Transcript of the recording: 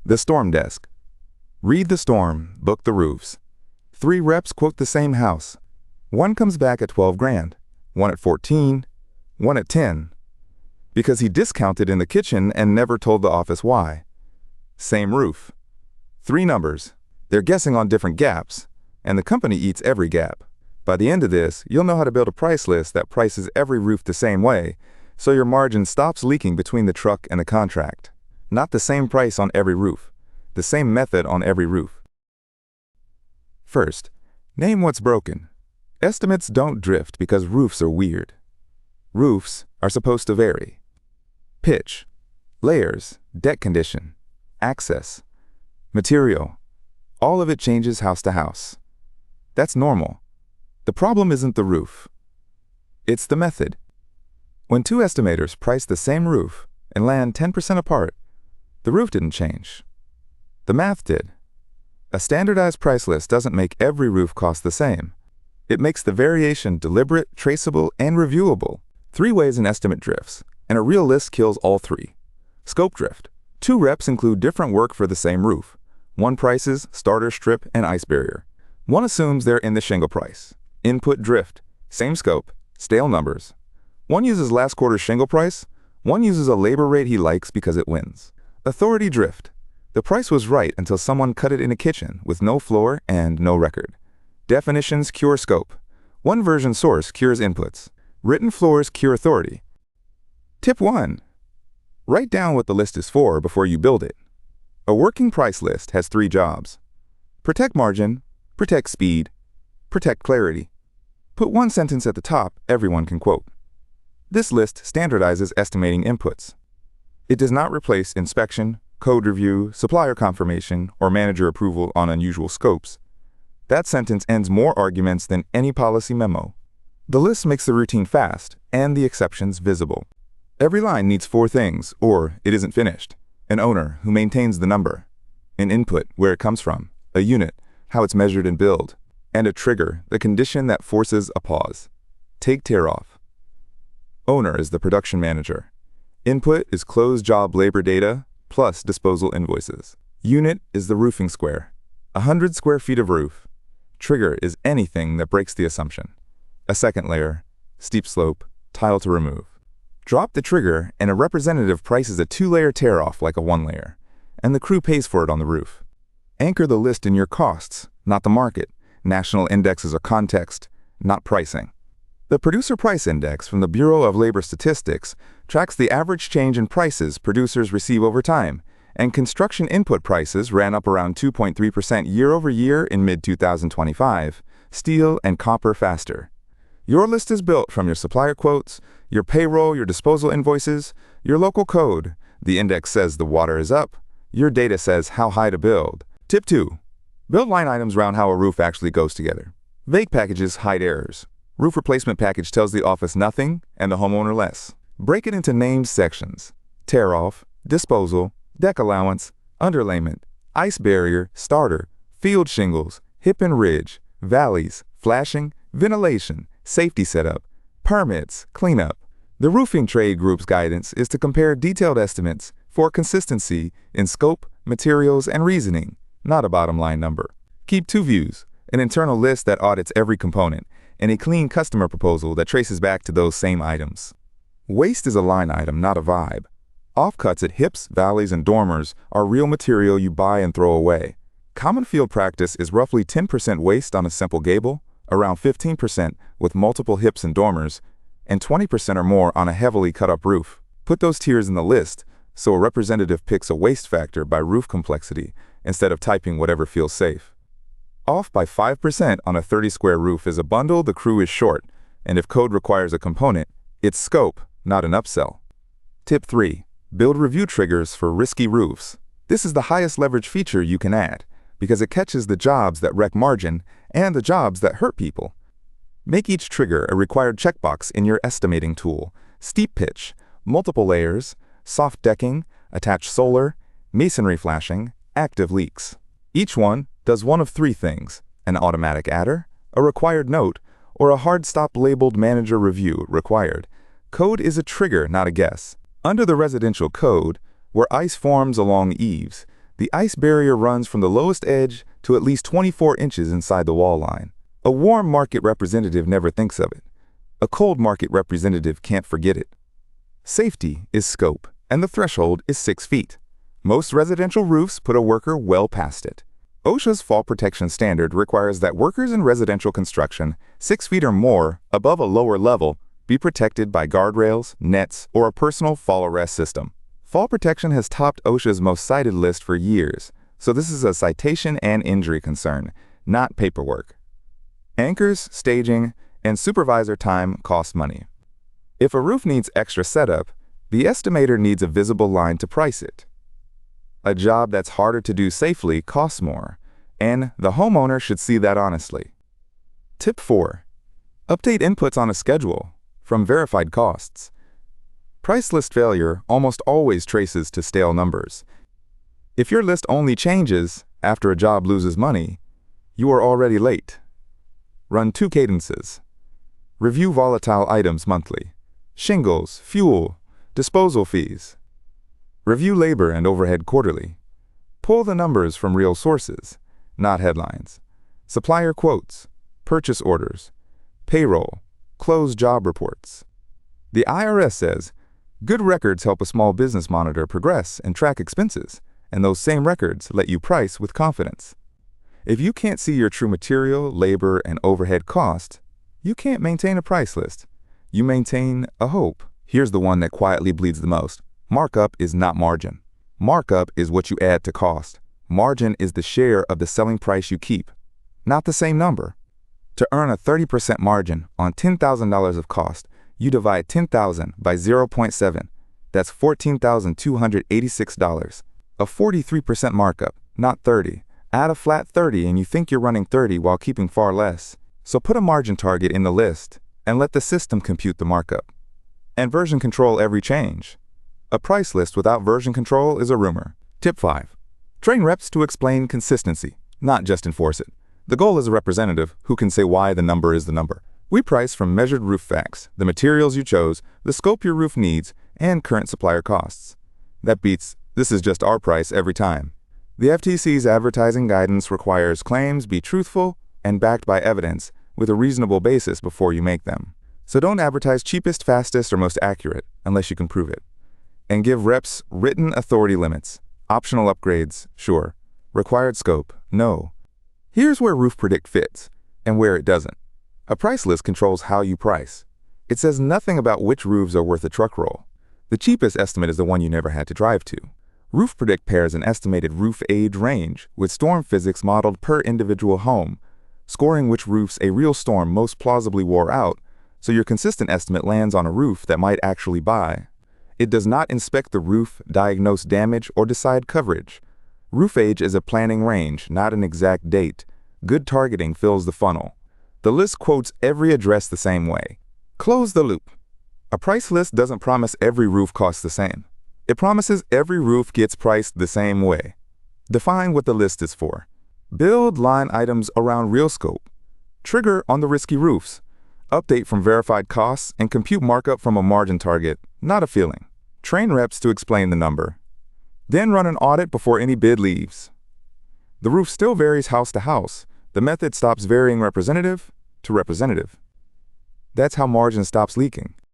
The storm desk. Read the storm, book the roofs. 3 reps quote the same house. One comes back at 12 grand, one at 14, one at 10. Because he discounted in the kitchen and never told the office why. Same roof. 3 numbers. They're guessing on different gaps, and the company eats every gap. By the end of this, you'll know how to build a price list that prices every roof the same way, so your margin stops leaking between the truck and the contract. Not the same price on every roof, the same method on every roof. First, name what's broken. Estimates don't drift because roofs are weird. Roofs are supposed to vary. Pitch, layers, deck condition, access, material. All of it changes house to house. That's normal. The problem isn't the roof. It's the method. When 2 estimators price the same roof and land 10% apart, the roof didn't change. The math did. A standardized price list doesn't make every roof cost the same. It makes the variation deliberate, traceable, and reviewable. 3 ways an estimate drifts, and a real list kills all 3. Scope drift. 2 reps include different work for the same roof. One prices starter, strip, and ice barrier. One assumes they're in the shingle price. Input drift. Same scope, stale numbers. One uses last quarter's shingle price. One uses a labor rate he likes because it wins. Authority drift. The price was right until someone cut it in a kitchen with no floor and no record. Definitions cure scope. One version source cures inputs. Written floors cure authority. Tip 1. Write down what the list is for before you build it. A working price list has 3 jobs. Protect margin, protect speed, protect clarity. Put 1 sentence at the top everyone can quote. This list standardizes estimating inputs. It does not replace inspection, code review, supplier confirmation, or manager approval on unusual scopes. That sentence ends more arguments than any policy memo. The list makes the routine fast and the exceptions visible. Every line needs 4 things, or it isn't finished. An owner who maintains the number, an input where it comes from, a unit, how it's measured and billed, and a trigger, the condition that forces a pause. Take tear off. Owner is the production manager. Input is closed job labor data plus disposal invoices. Unit is the roofing square, 100 square feet of roof. Trigger is anything that breaks the assumption. A second layer, steep slope, tile to remove. Drop the trigger and a representative prices a 2-layer tear-off like a 1-layer, and the crew pays for it on the roof. Anchor the list in your costs, not the market. National indexes are context, not pricing. The Producer Price Index from the Bureau of Labor Statistics tracks the average change in prices producers receive over time, and construction input prices ran up around 2.3% year over year in mid-2025, steel and copper faster. Your list is built from your supplier quotes, your payroll, your disposal invoices, your local code. The index says the water is up. Your data says how high to build. Tip 2. Build line items around how a roof actually goes together. Vague packages hide errors. Roof replacement package tells the office nothing and the homeowner less. Break it into named sections. Tear off, disposal, deck allowance, underlayment, ice barrier, starter, field shingles, hip and ridge, valleys, flashing, ventilation, safety setup, permits, cleanup. The roofing trade group's guidance is to compare detailed estimates for consistency in scope, materials, and reasoning, not a bottom line number. Keep 2 views, an internal list that audits every component, and a clean customer proposal that traces back to those same items. Waste is a line item, not a vibe. Offcuts at hips, valleys, and dormers are real material you buy and throw away. Common field practice is roughly 10% waste on a simple gable, around 15% with multiple hips and dormers, and 20% or more on a heavily cut-up roof. Put those tiers in the list so a representative picks a waste factor by roof complexity instead of typing whatever feels safe. Off by 5% on a 30-square roof is a bundle the crew is short, and if code requires a component, it's scope, not an upsell. Tip 3. Build review triggers for risky roofs. This is the highest leverage feature you can add, because it catches the jobs that wreck margin and the jobs that hurt people. Make each trigger a required checkbox in your estimating tool. Steep pitch, multiple layers, soft decking, attached solar, masonry flashing, active leaks. Each one does one of 3 things: an automatic adder, a required note, or a hard stop labeled manager review required. Code is a trigger, not a guess. Under the residential code, where ice forms along eaves, The ice barrier runs from the lowest edge to at least 24 inches inside the wall line. A warm market representative never thinks of it. A cold market representative can't forget it. Safety is scope, and the threshold is 6 feet. Most residential roofs put a worker well past it. OSHA's fall protection standard requires that workers in residential construction 6 feet or more above a lower level be protected by guardrails, nets, or a personal fall arrest system. Fall protection has topped OSHA's most cited list for years, so this is a citation and injury concern, not paperwork. Anchors, staging, and supervisor time cost money. If a roof needs extra setup, the estimator needs a visible line to price it. A job that's harder to do safely costs more, and the homeowner should see that honestly. Tip 4. Update inputs on a schedule from verified costs. Price list failure almost always traces to stale numbers. If your list only changes after a job loses money, you are already late. Run 2 cadences. Review volatile items monthly. Shingles, fuel, disposal fees. Review labor and overhead quarterly. Pull the numbers from real sources, not headlines. Supplier quotes, purchase orders, payroll, closed job reports. The IRS says, good records help a small business monitor progress and track expenses, and those same records let you price with confidence. If you can't see your true material, labor, and overhead cost, you can't maintain a price list. You maintain a hope. Here's the one that quietly bleeds the most. Markup is not margin. Markup is what you add to cost. Margin is the share of the selling price you keep, not the same number. To earn a 30% margin on $10,000 of cost, you divide 10,000 by 0.7. That's $14,286. A 43% markup, not 30. Add a flat 30 and you think you're running 30 while keeping far less. So put a margin target in the list and let the system compute the markup. And version control every change. A price list without version control is a rumor. Tip 5. Train reps to explain consistency, not just enforce it. The goal is a representative who can say why the number is the number. We price from measured roof facts, the materials you chose, the scope your roof needs, and current supplier costs. That beats, this is just our price every time. The FTC's advertising guidance requires claims be truthful and backed by evidence with a reasonable basis before you make them. So don't advertise cheapest, fastest, or most accurate unless you can prove it. And give reps written authority limits. Optional upgrades, sure. Required scope, no. Here's where RoofPredict fits and where it doesn't. A price list controls how you price. It says nothing about which roofs are worth a truck roll. The cheapest estimate is the one you never had to drive to. RoofPredict pairs an estimated roof age range with storm physics modeled per individual home, scoring which roofs a real storm most plausibly wore out, so your consistent estimate lands on a roof that might actually buy. It does not inspect the roof, diagnose damage, or decide coverage. Roof age is a planning range, not an exact date. Good targeting fills the funnel. The list quotes every address the same way. Close the loop. A price list doesn't promise every roof costs the same. It promises every roof gets priced the same way. Define what the list is for. Build line items around real scope. Trigger on the risky roofs. Update from verified costs and compute markup from a margin target, not a feeling. Train reps to explain the number. Then run an audit before any bid leaves. The roof still varies house to house. The method stops varying representative to representative. That's how margin stops leaking.